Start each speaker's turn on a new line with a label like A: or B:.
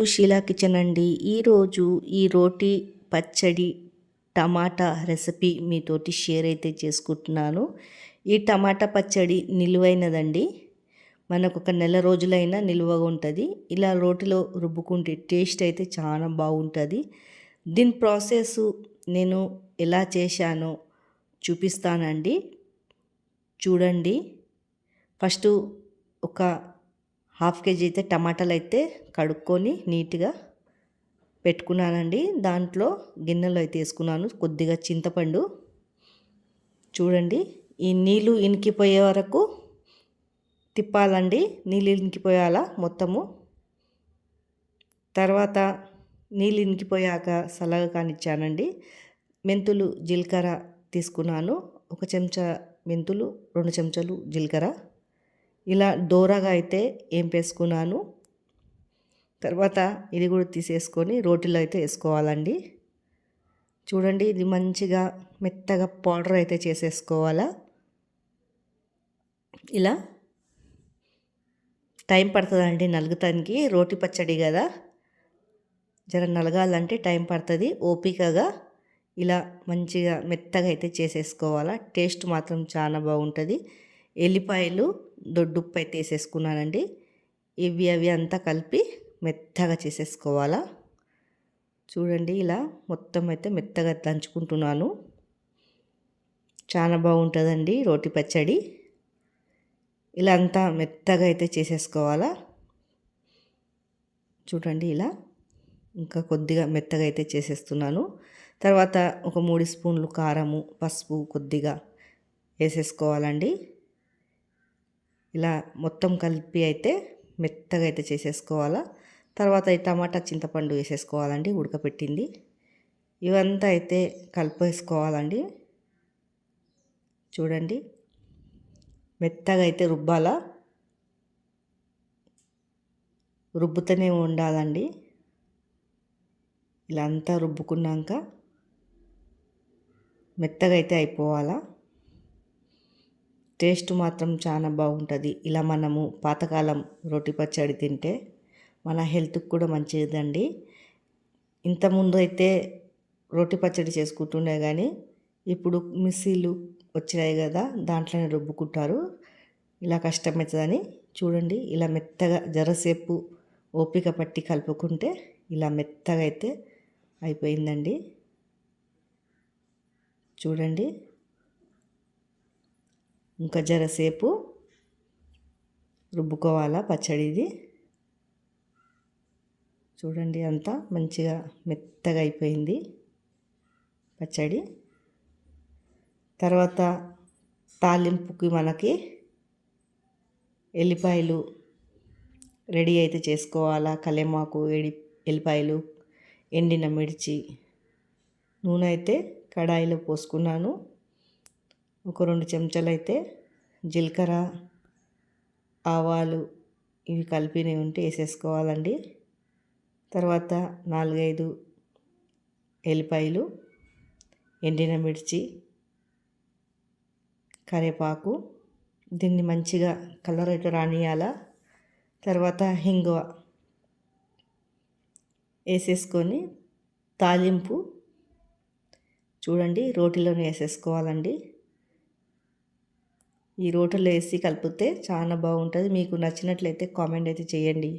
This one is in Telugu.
A: షీలా కిచెన్ అండి. ఈరోజు ఈ రోటి పచ్చడి టమాటా రెసిపీ మీతోటి షేర్ అయితే చేసుకుంటున్నాను. ఈ టమాటా పచ్చడి నిలువైనదండి. మనకు ఒక నెల రోజులైనా నిలువగా ఉంటుంది. ఇలా రోటిలో రుబ్బుకుంటే టేస్ట్ అయితే చాలా బాగుంటుంది. దీని ప్రాసెస్ నేను ఎలా చేశానో చూపిస్తానండి. చూడండి. ఫస్ట్ ఒక హాఫ్ కేజీ అయితే టమాటాలు అయితే కడుక్కొని నీట్గా పెట్టుకున్నానండి. దాంట్లో గిన్నెలో అయితే వేసుకున్నాను కొద్దిగా చింతపండు. చూడండి, ఈ నీళ్ళు ఇనికిపోయే వరకు తిప్పాలండి. నీళ్ళు ఇనికిపోయాలా మొత్తము. తర్వాత నీళ్ళు ఇనికిపోయాక సలగా కానిచ్చానండి. మెంతులు జీలకర్ర తీసుకున్నాను. 1 చెంచా మెంతులు, 2 చెంచాలు జీలకర్ర ఇలా దోరగా అయితే వేసుకున్నాను. తర్వాత ఇది కూడా తీసేసుకొని రోటిలో అయితే వేసుకోవాలండి. చూడండి, ఇది మంచిగా మెత్తగా పౌడర్ అయితే చేసేసుకోవాలా. ఇలా టైం పడుతుందండి నలుగుతానికి. రోటి పచ్చడి కదా, జర నలగాలంటే టైం పడుతుంది. ఓపికగా ఇలా మంచిగా మెత్తగా అయితే చేసేసుకోవాలా. టేస్ట్ మాత్రం చాలా బాగుంటుంది. ఎల్లిపాయలు దొడ్డుప్పు అయితే వేసేసుకున్నానండి. అవి అంతా కలిపి మెత్తగా చేసేసుకోవాలా. చూడండి, ఇలా మొత్తం అయితే మెత్తగా దంచుకుంటున్నాను. చాలా బాగుంటుందండి రోటి పచ్చడి. ఇలా అంతా మెత్తగా అయితే చేసేసుకోవాలా. చూడండి, ఇలా ఇంకా కొద్దిగా మెత్తగా అయితే చేసేస్తున్నాను. తర్వాత ఒక 3 స్పూన్లు కారము, పసుపు కొద్దిగా వేసేసుకోవాలండి. ఇలా మొత్తం కలిపి అయితే మెత్తగా అయితే చేసేసుకోవాలా. తర్వాత ఈ టమాటా చింతపండు వేసేసుకోవాలండి, ఉడకపెట్టింది. ఇవంతా అయితే కలిపేసుకోవాలండి. చూడండి, మెత్తగా అయితే రుబ్బాలా. రుబ్బుతూనే ఉండాలండి. ఇలా అంతా రుబ్బుకున్నాక మెత్తగా అయితే అయిపోవాలా. టేస్ట్ మాత్రం చాలా బాగుంటుంది. ఇలా మనము పాతకాలం రోటి పచ్చడి తింటే మన హెల్త్కి కూడా మంచిదండి. ఇంతకుముందు అయితే రోటి పచ్చడి చేసుకుంటుండే కానీ ఇప్పుడు మిక్సీలు వచ్చినాయి కదా, దాంట్లోనే రుబ్బుకుంటారు. ఇలా కష్టమవుతుందని చూడండి, ఇలా మెత్తగా జరసేపు ఓపిక పట్టి కలుపుకుంటే ఇలా మెత్తగా అయితే అయిపోయిందండి. చూడండి, ఇంకా జరసేపు రుబ్బుకోవాలా పచ్చడిది. చూడండి, అంతా మంచిగా మెత్తగా అయిపోయింది పచ్చడి. తర్వాత తాలింపుకి మనకి ఎల్లిపాయలు రెడీ అయితే చేసుకోవాలా. కలేమాకు, ఎల్లిపాయలు, ఎండిన మిర్చి, నూనె అయితే కడాయిలో పోసుకున్నాను. ఒక 2 చెంచాలు అయితే జీలకర్ర, ఆవాలు ఇవి కలిపినవి ఉంటే వేసేసుకోవాలండి. తర్వాత 4-5 ఎల్లిపాయలు, ఎండిన మిర్చి, కరివేపాకు, దీన్ని మంచిగా కలర్ అయితే రానియాలా. తర్వాత ఇంగువ వేసేసుకొని తాలింపు చూడండి రోటిలోనే వేసేసుకోవాలండి. ఈ రోటిలో వేసి కలిపితే చాలా బాగుంటుంది. మీకు నచ్చినట్లయితే కామెంట్ అయితే చేయండి.